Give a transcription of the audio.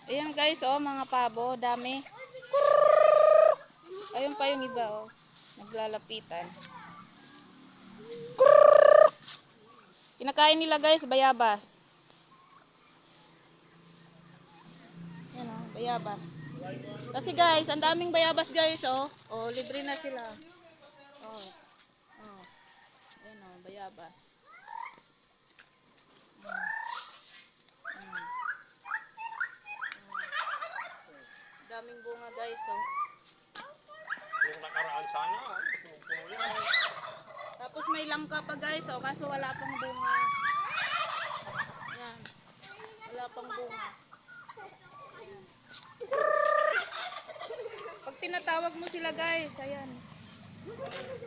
Ayan guys, oh, mga pabo, dami. Ayun pa yung iba, oh. Naglalapitan. Kinakain nila guys, bayabas. Ayan, oh, bayabas. Kasi guys, ang daming bayabas guys, oh. Oh, libre na sila. Oh. Oh. Ayan, oh, bayabas. Daming bunga guys, oh. Yung nakaraan sana, puno yan. Tapos may langka pa guys, oh, kaso wala pang bunga. Ayan. Wala pang bunga. Pag tinatawag mo sila guys, ayan.